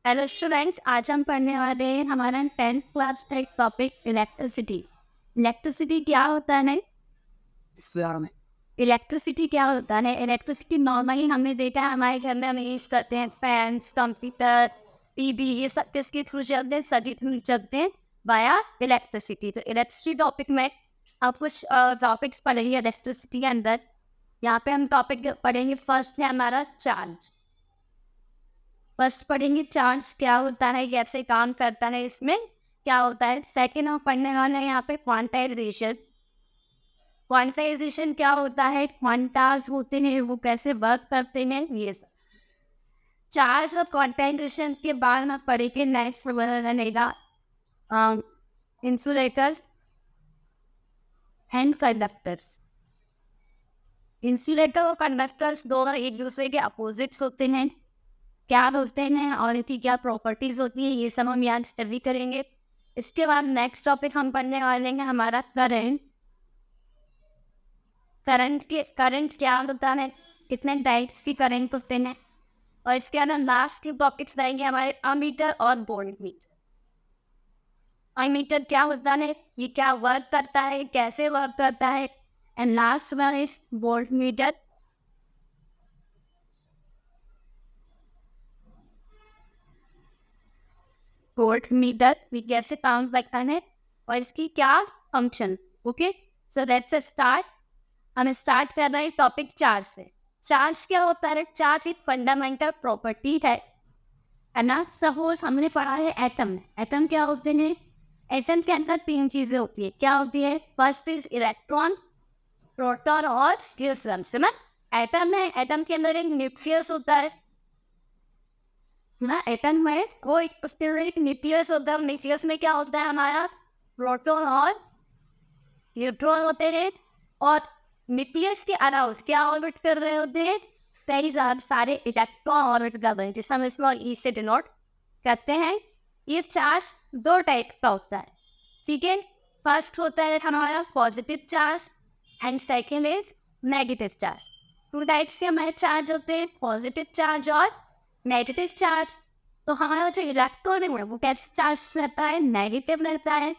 Hello students, आज हम पढ़ने वाले हैं हमारा 10th क्लास का एक टॉपिक इलेक्ट्रिसिटी। इलेक्ट्रिसिटी क्या होता है? इलेक्ट्रिसिटी क्या होता है? इलेक्ट्रिसिटी नॉर्मली हमने देखा है हमारे घर में हम यूज करते हैं फैंस, कंप्यूटर, टीवी, ये सब किसके थ्रू चलते हैं? सभी थ्रू चलते हैं वाया इलेक्ट्रिसिटी। तो इलेक्ट्रिसिटी टॉपिक में आप कुछ टॉपिक्स पढ़ेंगे इलेक्ट्रिसिटी के अंदर। यहाँ पे हम टॉपिक पढ़ेंगे, फर्स्ट है हमारा चार्ज। फर्स्ट पढ़ेंगे चार्ज क्या होता है, कैसे काम करता है, इसमें क्या होता है। सेकंड हम पढ़ने वाले हैं यहाँ पे क्वांटाइजेशन। क्वांटाइजेशन क्या होता है, क्वांटास होते हैं वो कैसे वर्क करते हैं, ये सब। चार्ज और क्वांटाइजेशन के बाद हम पढ़ेंगे नेक्स्ट रहेगा इंसुलेटर्स एंड कंडक्टर्स। इंसुलेटर और कंडक्टर्स दोनों एक दूसरे के अपोजिट्स होते हैं, क्या बोलते हैं और इनकी क्या प्रॉपर्टीज होती है, ये सब हम यहाँ स्टडी करेंगे। इसके बाद नेक्स्ट टॉपिक हम पढ़ने वाले हैं हमारा करंट। करंट क्या होता है, कितने टाइप्स की करंट होते हैं। और इसके अंदर लास्ट टू टॉपिक्स रहेंगे हमारे अमीटर और वोल्टमीटर। अमीटर क्या होता है, ये क्या वर्क करता है, कैसे वर्क करता है। And last one is voltmeter. Voltmeter भी कैसे काम करता है और इसकी क्या function. Okay, so let's start. हम स्टार्ट कर रहे हैं टॉपिक चार्ज से। चार्ज क्या होता है? चार्ज एक फंडामेंटल प्रॉपर्टी है ना। सपोज हमने पढ़ा है एटम। एटम क्या होते हैं? एटम के अंदर तीन चीजें होती है, क्या होती है? फर्स्ट इज इलेक्ट्रॉन, प्रोटॉन और न्यूट्रॉन। समझ, एटम है, एटम के अंदर एक न्यूक्लियस होता है ना। एटम में कोई उसके अंदर एक न्यूक्लियस होता है। न्यूक्लियस में क्या होता है? हमारा प्रोटॉन और न्यूट्रॉन होते हैं। और न्यूक्लियस के अराउंड क्या ऑर्बिट कर रहे होते हैं? कई सारे इलेक्ट्रॉन ऑर्बिट कर रहे हैं, जिसे हम स्मॉल ई से डिनोट करते हैं। ये चार्ज दो टाइप का होता है, ठीक है। फर्स्ट होता है हमारा positive charge and second is negative charge. Two type से हमारे चार्ज होते हैं, पॉजिटिव चार्ज और नेगेटिव चार्ज। तो हमारा जो इलेक्ट्रॉन है वो कैसे चार्ज रहता है? नेगेटिव रहता है।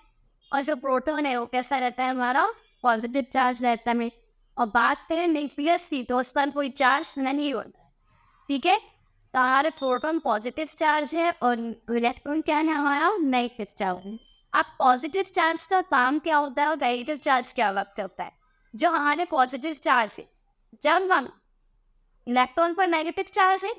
और जो प्रोटॉन है वो कैसा रहता है? हमारा पॉजिटिव चार्ज रहता है। और बात करें न्यूक्लियस की तो उस पर कोई चार्ज नहीं होता, ठीक है। तो हमारे प्रोटॉन पॉजिटिव चार्ज है और इलेक्ट्रॉन क्या है? हमारा नेगेटिव चार्ज है। अब पॉजिटिव चार्ज का काम क्या होता है और नेगेटिव चार्ज क्या वर्क करता है? जो हमारे पॉजिटिव चार्ज है, जब हम इलेक्ट्रॉन पर नेगेटिव चार्ज है,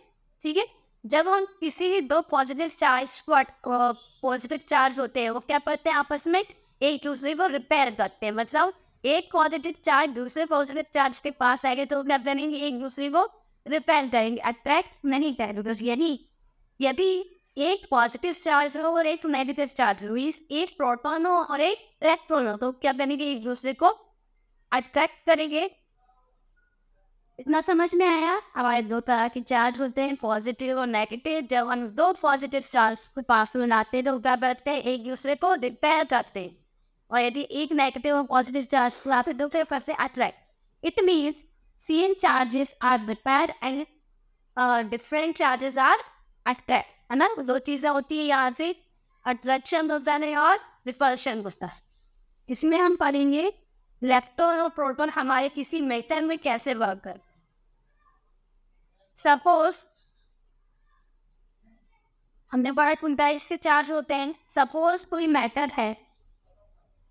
ठीक है, जब हम किसी भी दो पॉजिटिव चार्ज को पॉजिटिव चार्ज होते हैं वो क्या करते हैं? आपस में एक दूसरे को रिपेयर करते हैं। मतलब एक पॉजिटिव चार्ज दूसरे पॉजिटिव चार्ज के पास आएंगे तो क्या करेंगे? एक दूसरे को रिपेल करेंगे, अट्रैक्ट नहीं करेंगे। बिकॉज यदि एक पॉजिटिव चार्ज हो और एक नेगेटिव चार्ज हो, एक प्रोटॉन हो और एक इलेक्ट्रॉन हो, तो क्या करेंगे? एक दूसरे को अट्रैक्ट करेंगे। इतना समझ में आया? हमारे दो तरह के चार्ज होते हैं, पॉजिटिव और नेगेटिव। जब हम दो पॉजिटिव चार्ज को पास में लाते हैं तो क्या करते हैं? एक दूसरे को रिपेल करते हैं। और यदि एक नेगेटिव और पॉजिटिव चार्ज लाते हैं तो क्या करते हैं? Attract. It means same charges are repelled and different charges are attract, है ना। दो चीज़ें होती है यहाँ से, अट्रैक्शन होता है और रिपल्शन होता है। इसमें हम पढ़ेंगे इलेक्ट्रॉन और प्रोटॉन हमारे किसी मेटल में कैसे वर्क कर। सपोज हमने पढ़ा क्वांटाइज से चार्ज होते हैं। सपोज कोई मैटर है,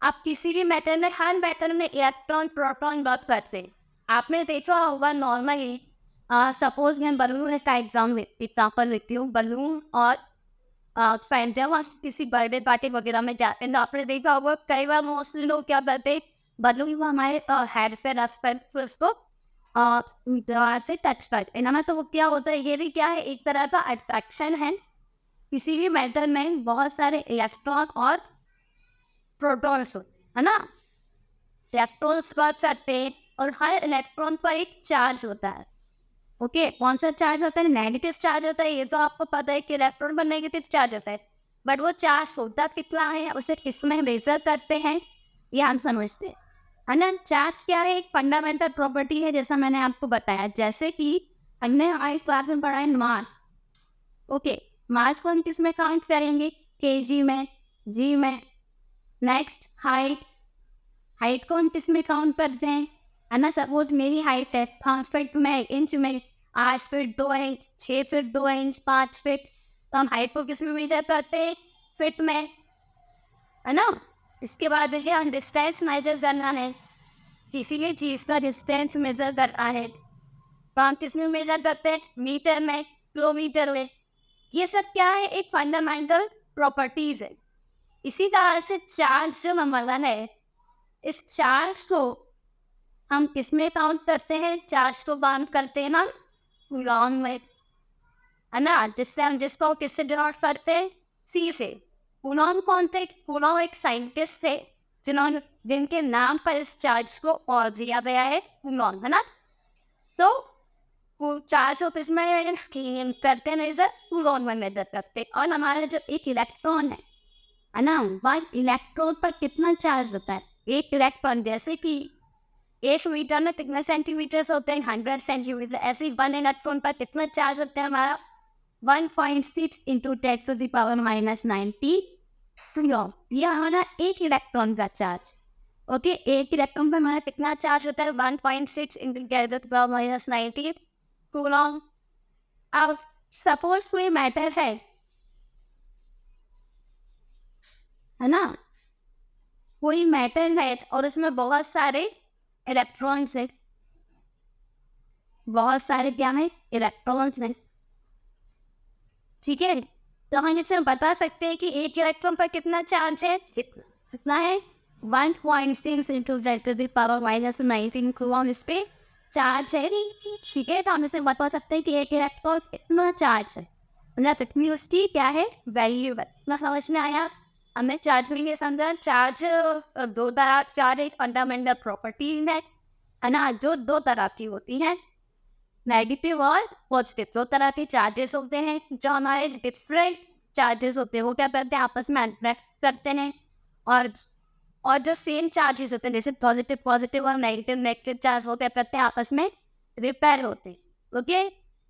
आप किसी भी मैटर में, हर मैटर में इलेक्ट्रॉन प्रोटॉन वर्क करते हैं। आपने देखा होगा नॉर्मली, सपोज मैं बलून का एग्जाम्पल लेती हूँ। बलून और जब आप किसी बर्थडे पार्टी वगैरह में जाते हैं तो आपने देखा होगा कई बार मोस्टली लोग क्या करते हैं? बलून को हमारे हेड पे रख कर फिर उसको से टच करते हैं ना। तो वो क्या होता है? ये भी क्या है? एक तरह का अट्रैक्शन है। किसी भी मैटर में बहुत सारे इलेक्ट्रॉन और प्रोटॉन्स होते हैं, है ना। इलेक्ट्रॉन्स वर्क करते हैं और हर इलेक्ट्रॉन पर एक चार्ज होता है। ओके, कौन सा चार्ज होता है? नेगेटिव चार्ज होता है। ये तो आपको पता है कि इलेक्ट्रॉन पर नेगेटिव चार्ज होता है। बट वो चार्ज होता कितना है, उसे किस में मेजर करते हैं, ये हम समझते हैं, है ना। चार्ज क्या है? एक फंडामेंटल प्रॉपर्टी है, जैसा मैंने आपको बताया। जैसे कि हमने हमारी क्लास में पढ़ा है मास। ओके, मास को हम किस में काउंट करेंगे? केजी में, जी में। नेक्स्ट हाइट, हाइट को हम किस में काउंट करते हैं? है ना, सपोज मेरी हाइट है 5 फीट में, इंच में, 8 feet 2 inch, 6 feet 2 inch, 5 feet, तो हम हाइट को किस में मेजर करते हैं? फीट में, है ना। इसके बाद देखिए हम डिस्टेंस मेजर करना है, किसी भी चीज़ का डिस्टेंस मेजर करना है तो हम किस में मेजर करते हैं? मीटर में, किलोमीटर में। ये सब क्या है? एक फंडामेंटल प्रॉपर्टीज है। इसी तरह से चार्ज जो हमारा है, इस चार्ज को हम किस में काउंट करते हैं? चार्ज को काउंट करते हैं ना कूलॉम में, है ना, जिससे हम जिसको किससे डिनोट करते हैं? सी से। कूलॉम कौन थे? कूलॉम एक साइंटिस्ट थे जिनके नाम पर इस चार्ज को और दिया गया है कूलॉम, है ना। तो चार्ज को किस में करते हैं मेजर? कूलॉम में मेजर करते हैं। और हमारा जो एक इलेक्ट्रॉन है ना, वन इलेक्ट्रॉन पर कितना चार्ज होता है? एक इलेक्ट्रॉन, जैसे कि 1 मीटर में कितने सेंटीमीटर होते हैं? 100 सेंटीमीटर। ऐसे ही 1 इलेक्ट्रॉन पर कितना चार्ज होता है हमारा? 1.6 इंटू 10⁻⁻90 कूलॉम। ये हमारा एक इलेक्ट्रॉन का चार्ज। ओके, एक इलेक्ट्रॉन पर हमारा कितना चार्ज होता है? 1.6 इंटू 10⁻⁻90 कूलॉम। अब सपोज कोई मैटर है ना, कोई मैटर है और उसमें बहुत सारे इलेक्ट्रॉन्स हैं, बहुत सारे क्या है? इलेक्ट्रॉन्स हैं, ठीक है। तो हम इससे बता सकते हैं कि एक इलेक्ट्रॉन पर कितना चार्ज है? कितना है? 1.6 इंटू 10⁻⁻19 कूलॉम इस पे चार्ज है, ठीक है। तो हम इसे बता सकते हैं कि एक इलेक्ट्रॉन कितना चार्ज है, मतलब कितनी उसकी क्या है? वैल्यू है। इतना समझ में आया? हमने चार्ज में समझा। चार्ज दो तरह, चार एक फंडामेंटल प्रॉपर्टीज है ना, जो दो तरह की होती हैं, नेगेटिव और पॉजिटिव। दो तरह के चार्जेस होते हैं। जो हमारे डिफरेंट चार्जेस होते हैं वो क्या करते हैं? आपस में अट्रैक्ट करते हैं। और जो सेम चार्जेस होते हैं, जैसे पॉजिटिव पॉजिटिव और नेगेटिव नेगेटिव चार्ज, वो क्या करते हैं? आपस में रिपेयर होते हैं। ओके,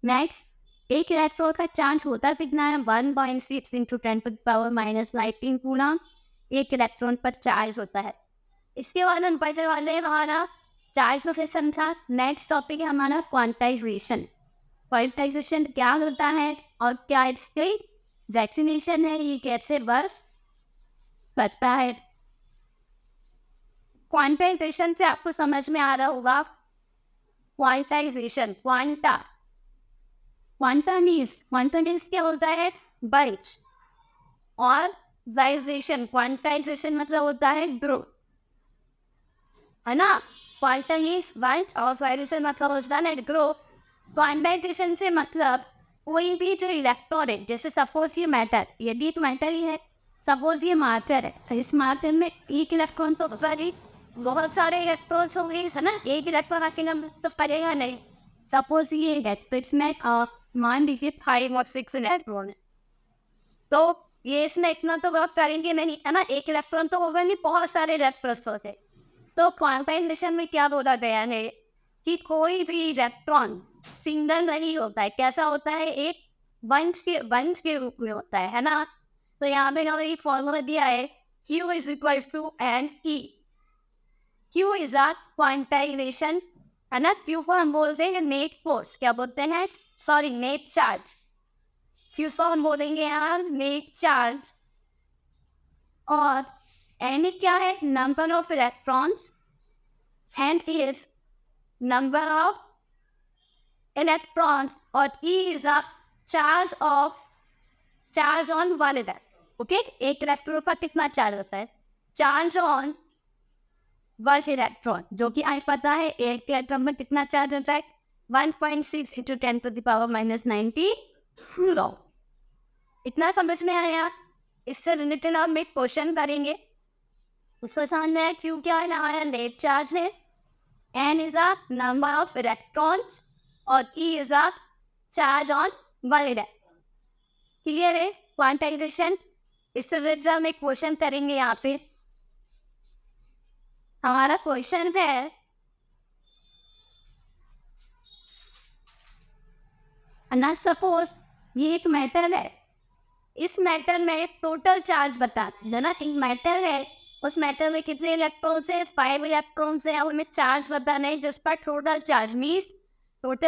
नेक्स्ट, एक इलेक्ट्रॉन का चार्ज होता कितना है? 1.6 इंटू 10⁻⁻19 कूलॉम एक इलेक्ट्रॉन पर चार्ज होता है। इसके बाद हम पढ़ने वाले हैं हमारा चार्ज को फिर समझा। नेक्स्ट टॉपिक है हमारा क्वांटाइजेशन। क्वांटाइजेशन क्या होता है और क्या इसकी वैक्सीनेशन है, ये कैसे वर्क करता है? क्वांटाइजेशन से आपको समझ में आ रहा होगा। क्वांटाइजेशन, क्वांटा मीन्स क्या होता है? बल्ज। और वाइजेशन, क्वांटाइजेशन मतलब होता है ग्रोथ, है ना। क्वांटा मीन्स बल्ज और वाइजेशन मतलब होता है ग्रोथ। क्वांटाइजेशन से मतलब कोई भी जो इलेक्ट्रॉन है, जैसे सपोज ये मैटर, ये भी एक मैटर ही है। सपोज ये मार्कर है, तो इस मार्कर में एक इलेक्ट्रॉन तो सॉरी बहुत सारे इलेक्ट्रॉन्स होंगे, है ना। एक इलेक्ट्रॉन अकेला तो पड़ेगा नहीं। सपोज ये है तो इसमें मान लीजिए 5 और 6 इलेक्ट्रॉन है, तो ये इसमें इतना तो वर्क करेंगे नहीं, है ना। एक इलेक्ट्रॉन तो होगा नहीं, बहुत सारे इलेक्ट्रॉन्स होते। तो क्वांटाइजेशन में क्या बोला गया है कि कोई भी इलेक्ट्रॉन सिंगल नहीं होता है। कैसा होता है? एक बंच के रूप में होता है ना। तो यहाँ पे हमें एक फॉर्मूला दिया है, Q is equal to NE। Q is a quantization, है ना। Q को हम बोलते हैं नेट फोर्स, क्या बोलते हैं? Sorry, net charge. Q को हम बोलेंगे यहाँ नेट चार्ज। और N क्या है? Number of electrons. N is number of electrons और E is a charge on one electron. Okay, एक इलेक्ट्रॉन पर कितना चार्ज होता है? चार्ज ऑन वन इलेक्ट्रॉन, जो कि आज पता है एक इलेक्ट्रॉन में कितना चार्ज होता है? 1.6 इंटू 10⁻⁻90 कूलॉम। इतना समझ में आया? इससे रिलेटेड हम एक क्वेश्चन करेंगे। उसको समझना है क्यों क्या है हमारा नेट चार्ज है, N is a number of electrons और E is a charge on one electron. Clear है? क्वांटाइजेशन। इससे रिलेटेड हम एक क्वेश्चन करेंगे। यहाँ पे हमारा क्वेश्चन है, ना सपोज ये एक मेटल है, इस मैटर में टोटल चार्ज बताना है ना। एक मैटर है, उस मैटर में कितने इलेक्ट्रॉन्स है, 5 इलेक्ट्रॉन्स है, उनमें चार्ज बताना है, जिसका total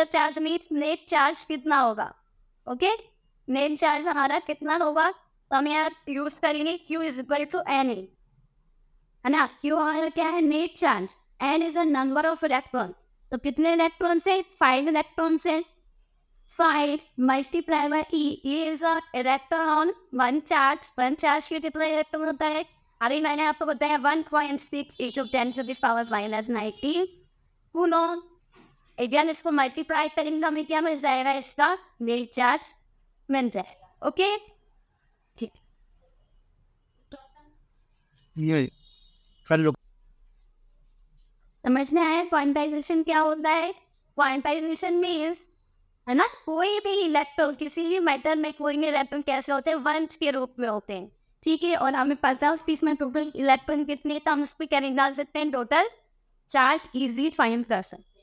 charge means net charge कितना होगा। ओके, नेट चार्ज हमारा कितना होगा, तो हम यहाँ यूज करेंगे Q is equal to N, है ना। Q हमारा क्या है, net charge, N is the number of electron, तो कितने इलेक्ट्रॉन्स है, 5 इलेक्ट्रॉन्स है, 5 multiplied by E. E is a electron on one charge. One charge के कितना इलेक्ट्रॉन होता है, अभी मैंने आपको बताया 1.6 इंटू 10⁻⁻19 कूलॉम। अगेन इसको मल्टीप्लाई करेंगे, हमें क्या मिल जाएगा, इसका नेट चार्ज मिल जाएगा। ओके, ठीक, ये कर लो। समझ में आया क्वांटाइजेशन क्या होता है। क्वांटाइजेशन मीन्स, है ना, कोई भी इलेक्ट्रॉन, किसी भी मैटर में कोई भी इलेक्ट्रॉन कैसे होते हैं, वंश के रूप में होते हैं, ठीक है। और हमें 50 पीस में टोटल इलेक्ट्रॉन कितने, तो हम उस पर क्या निकाल सकते हैं, टोटल चार्ज इजी फाइंड कर सकते हैं।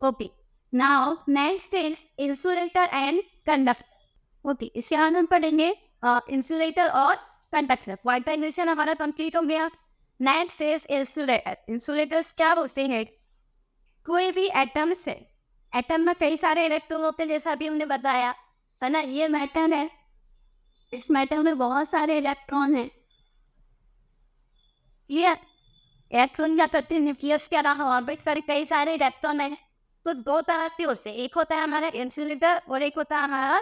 Okay, now next is insulator and conductor. Okay, इसके बाद हम पढ़ेंगे इंसुलेटर और कंडक्टर। क्वांटाइजेशन हमारा कंप्लीट हो गया। Next is insulator. इंसुलेटर्स क्या होते हैं, कोई भी एटम से, एटम में कई सारे इलेक्ट्रॉन होते हैं, जैसा अभी हमने बताया, है ना। ये मैटर है, इस मैटर में बहुत सारे इलेक्ट्रॉन हैं। ये इलेक्ट्रॉन क्या करते हैं, न्यूक्लियस के अराउंड ऑर्बिट कर कई सारे इलेक्ट्रॉन हैं। तो दो तरह के होते हैं, एक होता है हमारा इंसुलेटर और एक होता है हमारा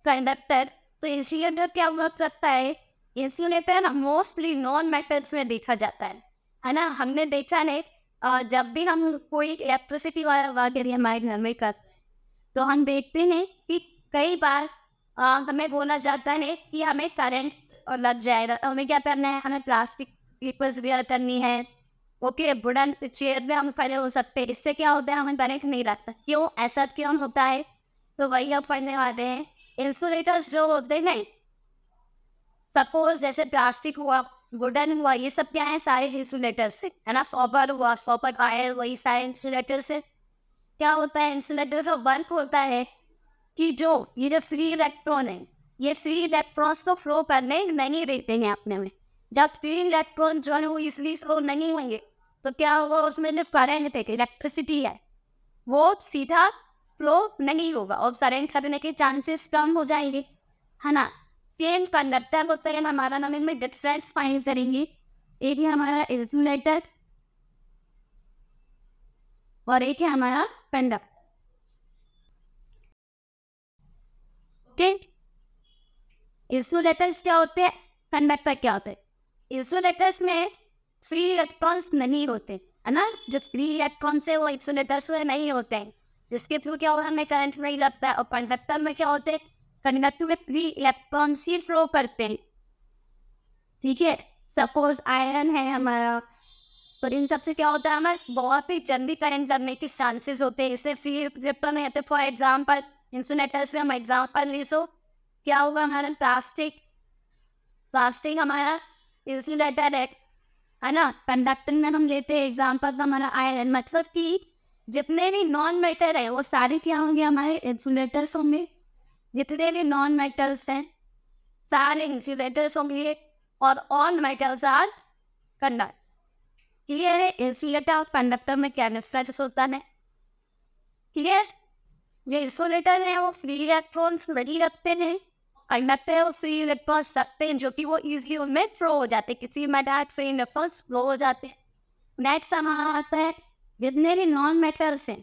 कंडक्टर। तो इंसुलेटर क्या वर्क करता है, इंसुलेटर मोस्टली नॉन मेटल्स में देखा जाता है ना। हमने देखा नहीं, जब भी हम कोई इलेक्ट्रिसिटी वगैरह हमारे घर में करते हैं, तो हम देखते हैं कि कई बार हमें बोला जाता है कि हमें करंट और लग जाएगा, तो हमें क्या करना है, हमें प्लास्टिक स्लीपर्स वेयर करनी है। ओके, वुडन चेयर में हम खड़े हो सकते हैं, इससे क्या होता है, हमें करंट नहीं लगता। क्यों, ऐसा क्यों होता है, तो वही हम पढ़ने वाले हैं। इंसुलेटर्स जो होते हैं, सपोज जैसे प्लास्टिक हुआ, वुडन हुआ, ये सब क्या है, सारे इंसुलेटर से, है ना। कॉपर हुआ, कॉपर आयर, वही सारे इंसुलेटर से। क्या होता है, इंसुलेटर का वर्क होता है कि जो ये जो फ्री इलेक्ट्रॉन है, ये फ्री इलेक्ट्रॉन्स को फ्लो करने नहीं देते हैं अपने में। जब फ्री इलेक्ट्रॉन जो है वो इसलिए फ्लो नहीं होंगे, तो क्या होगा, उसमें जो करंट है, इलेक्ट्रिसिटी है, वो सीधा फ्लो नहीं होगा और करंट करने के चांसेस कम हो जाएंगे, है ना। सेम कंडक्टर होता है हमारा, हम इनमें डिफरेंस फाइंड करेंगे। एक है हमारा इंसुलेटर और एक है हमारा कंडक्टर। ओके, इंसुलेटर्स क्या होते हैं, कंडक्टर क्या होते हैं। इंसुलेटर्स में फ्री इलेक्ट्रॉन्स नहीं होते, है ना। जो फ्री इलेक्ट्रॉन्स है वो इंसुलेटर्स में नहीं होते हैं, जिसके थ्रू क्या होगा, हमें करंट नहीं लगता है। और कंडक्टर में क्या होते हैं, कंडक्टर में फ्री इलेक्ट्रॉन्स ही फ्लो करते हैं, ठीक है। सपोज आयरन है हमारा, तो इन सबसे क्या होता है, हमें बहुत ही जल्दी करंट लगने के चांसेस होते हैं, इसलिए फ्री इलेक्ट्रॉन नहीं होते। फॉर एग्जाम्पल इंसुलेटर से हम एग्जाम्पल ले, सो क्या होगा, हमारा प्लास्टिक हमारा इंसुलेटर है ना। कंडक्टर में हम लेते हैं एग्जाम्पल हमारा आयरन, मतलब कि जितने भी नॉन मेटल है वो सारे क्या होंगे, हमारे इंसुलेटर्स होंगे। जितने भी नॉन मेटल्स हैं सारे इंसुलेटर्स होंगे, और all metals are conductor. Clear है, इंसुलेटर और कंडक्टर में क्या डिफरेंस होता है, क्लियर। जो इंसुलेटर है वो फ्री इलेक्ट्रॉन्स नहीं रखते हैं, कंडक्टर है वो फ्री इलेक्ट्रॉन्स रखते हैं, जो कि वो इजीली उनमें फ्लो हो जाते हैं, किसी मेटल फ्री इलेक्ट्रॉन्स फ्लो हो जाते हैं। नेक्स्ट हमारा आता है, जितने भी नॉन मेटल्स हैं,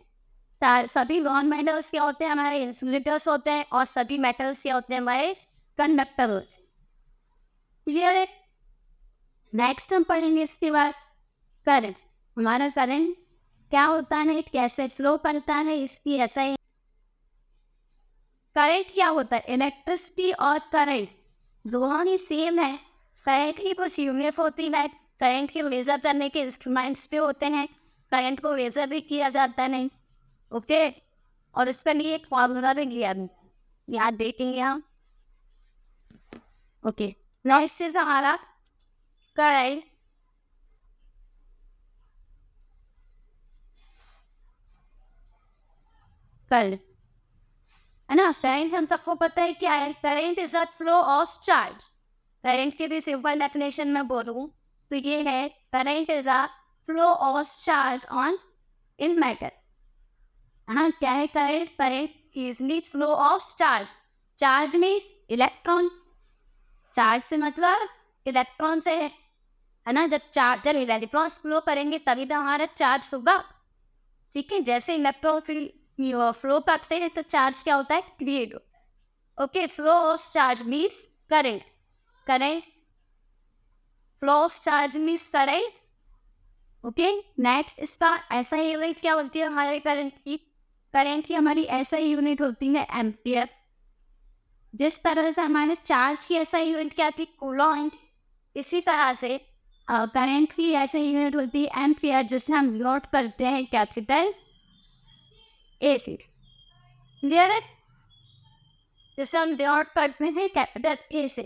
सभी नॉन मेटल्स क्या होते हैं, हमारे इंसुलेटर्स होते हैं, और सभी मेटल्स क्या होते हैं, हमारे कंडक्टर होते हैं। क्लियर है। नेक्स्ट हम पढ़ेंगे इसके बाद करंट। हमारा करंट क्या होता है, कैसे फ्लो करता है, इसकी ऐसा ही। करंट क्या होता है, इलेक्ट्रिसिटी और करंट दोनों ही सेम है। करंट की कुछ यूनिट होती है, करंट के मेजर करने के इंस्ट्रूमेंट्स भी होते हैं, करंट को मेजर भी किया जाता है। ओके, और इसके लिए एक फॉर्मूला भी लिया याद देखेंगे हम। ओके, नेक्स्ट इज हमारा करंट। करंट है ना। करंट हम सबको पता है क्या है, current is a flow of charge. Current की भी सिंपल डेफिनेशन में बोलूँ तो ये है, current is a flow of charge on in matter. हाँ, क्या है current? Current easily flow of charge. Charge means electron, charge से मतलब इलेक्ट्रॉन से है ना। जब इलेक्ट्रॉन्स फ्लो करेंगे तभी तो हमारा चार्ज होगा, ठीक है। जैसे इलेक्ट्रॉन फ्लो करते हैं तो चार्ज क्या होता है, create. Okay, flow of charge means current. Current flow of charge means current. Okay, next इसका ऐसा यूनिट क्या होती है हमारे करंट की? करंट की हमारी ऐसा यूनिट होती है एम्पियर। जिस तरह से हमारे चार्ज की ऐसा यूनिट क्या थी, कूलॉन्ट, इसी तरह से करंट की ऐसे यूनिट होती है एम्पियर, जिसे हम नोट करते हैं कैपिटल ए से। क्लियर है? जिसे हम नोट करते हैं कैपिटल ए से।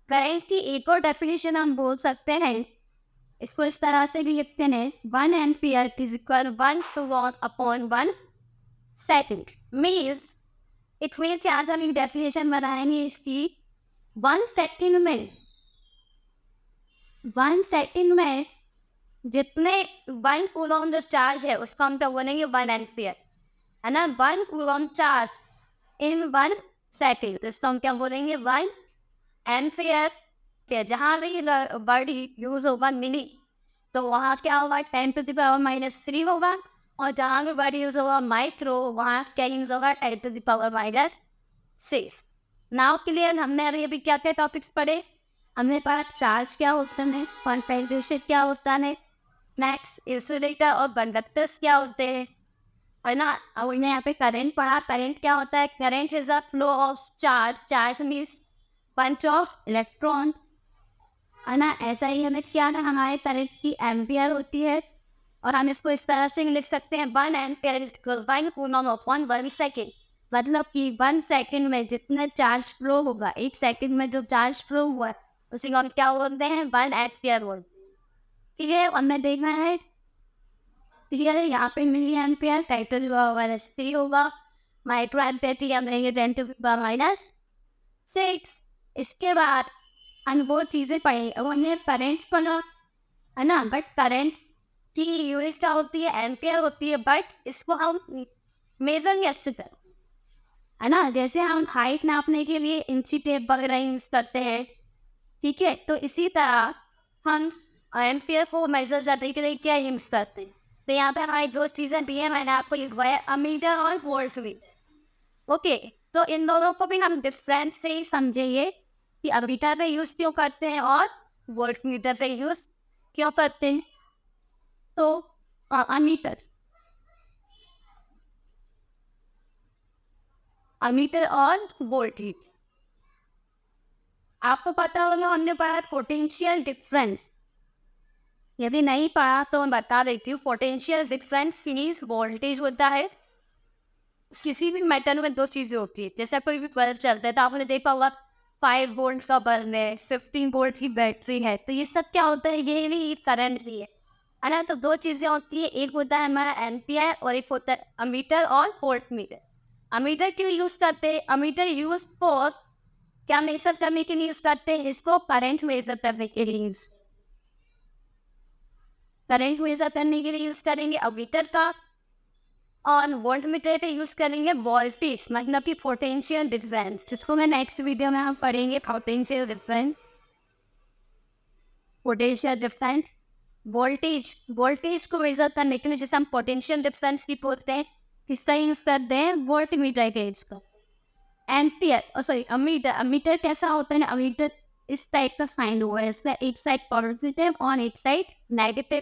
करंट की एक और डेफिनेशन हम बोल सकते हैं, इसको इस तरह से भी लिखते हैं, 1 ampere is equal 1 what upon 1 second. Means it means यहाँ से हम डेफिनेशन बनाएंगे इसकी, 1 सेकेंड में जितने 1 कूलॉम जो चार्ज है उसको हम क्या बोलेंगे, 1 एम्पियर, है ना। 1 कूलॉम चार्ज इन 1 सेकेंड, तो इसको हम क्या बोलेंगे, 1 एम्पियर। जहाँ भी वर्ड यूज होगा मिली तो वहाँ क्या होगा, 10⁻³ होगा, और जहाँ भी वर्ड यूज होगा माइक्रो, वहाँ क्या यूज होगा, 10⁻⁶। Now clear? हमने अभी क्या क्या टॉपिक्स पढ़े? हमने पढ़ा चार्ज क्या होता है, कॉन्फिगरेशन क्या होता है, नेक्स्ट इंसुलेटर और कंडक्टर्स क्या होते हैं, है ना। और हमने यहाँ पे करंट पढ़ा। करंट क्या होता है? Current is a flow of charge. Charge means bunch of electron, है ना। ऐसा ही हमें क्या है, हमारे करंट की एम्पियर होती है, और हम इसको इस तरह से लिख सकते हैं, 1 ampere is equal 1 Coulomb upon 1 second. मतलब कि 1 सेकेंड में जितना चार्ज फ्लो होगा, 1 सेकेंड में जो चार्ज फ्लो हुआ है उसी को हम क्या बोलते हैं, 1 एम्पियर बोलते हैं। ठीक है, हमने देखना है, क्लियर है। यहाँ पे मिली एम्पियर 10⁻³ होगा, माइक्रो एम्पियर की हम लेंगे 10⁻⁶। इसके बाद हम वो चीज़ें पढ़ेंगे, हमने करंट पढ़ा, है ना। बट करंट की यूनिट क्या होती है, एम्पियर होती है, बट इसको हम मेजर कैसे करें, है ना। जैसे हम हाइट नापने के लिए इंची टेप वगैरह यूज करते हैं, ठीक है, तो इसी तरह हम एम्पियर को मेजर करने के लिए क्या यूज करते हैं। तो यहाँ पे हमारी 2 चीज़ें दी है, मैंने आपको लिखवाया, अमीटर और वोल्टमीटर। ओके, तो इन दोनों को भी हम डिफरेंस से ही समझेंगे कि अमीटर पे यूज क्यों करते हैं और वोल्टमीटर पे यूज क्यों करते हैं। तो अमीटर और वोल्टमीटर, आपको पता होगा हमने पढ़ा पोटेंशियल डिफरेंस। यदि नहीं पढ़ा तो मैं बता देती हूँ। पोटेंशियल डिफरेंस मीन्स वोल्टेज होता है, किसी भी मेटल में 2 चीज़ें होती है। जैसे कोई भी बल्ब चलता है तो आपने देखा होगा 5 वोल्ट का बल्ब है, 15 वोल्ट की बैटरी है, तो ये सब क्या होता है, ये भी करंट ही है ना। तो 2 चीज़ें होती है, एक होता है हमारा एम्पियर और एक होता है अमीटर और वोल्टमीटर। अमीटर क्यों यूज करते हैं? अमीटर यूज फॉर क्या मेजर करने के लिए यूज करते हैं, इसको करंट मेजर करने के लिए यूज, करंट मेजर करने के लिए यूज करेंगे अमीटर का, और वोल्टमीटर पे यूज करेंगे वोल्टेज, मतलब कि पोटेंशियल डिफरेंस, जिसको मैं नेक्स्ट वीडियो में हम पढ़ेंगे। पोटेंशियल डिफरेंस, वोल्टेज को मेजर करने के लिए जैसे हम पोटेंशियल डिफरेंस की बोलते हैं, किसका यूज करते हैं, वोल्टमीटर का यूज करते हैं। एम्पियर सॉरी अमीटर कैसा होता है ना, अमीटर इस टाइप का साइन हुआ है, इसका एक साइड पॉजिटिव और एक साइड नेगेटिव।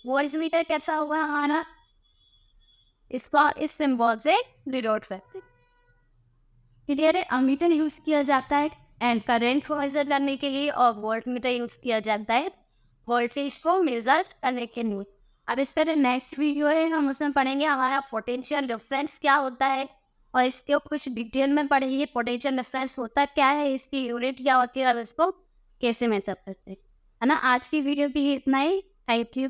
वोल्टमीटर कैसा होगा हमारा, इसका इस सिंबल से डिनोट करते हैं। क्लियर है? अमीटर यूज किया जाता है एंड करंट को मेजर करने के लिए, और वोल्टमीटर यूज किया जाता है वोल्टेज को मेजर करने के लिए। अब इसका जो नेक्स्ट वीडियो है हम उसमें पढ़ेंगे हमारा पोटेंशियल डिफरेंस क्या होता है, और इसके कुछ डिटेल में पढ़ेंगे पोटेंशियल डिफरेंस होता क्या है, इसकी यूनिट क्या होती है और इसको कैसे मेजर करते हैं, है ना। आज की वीडियो भी इतना ही। Thank you.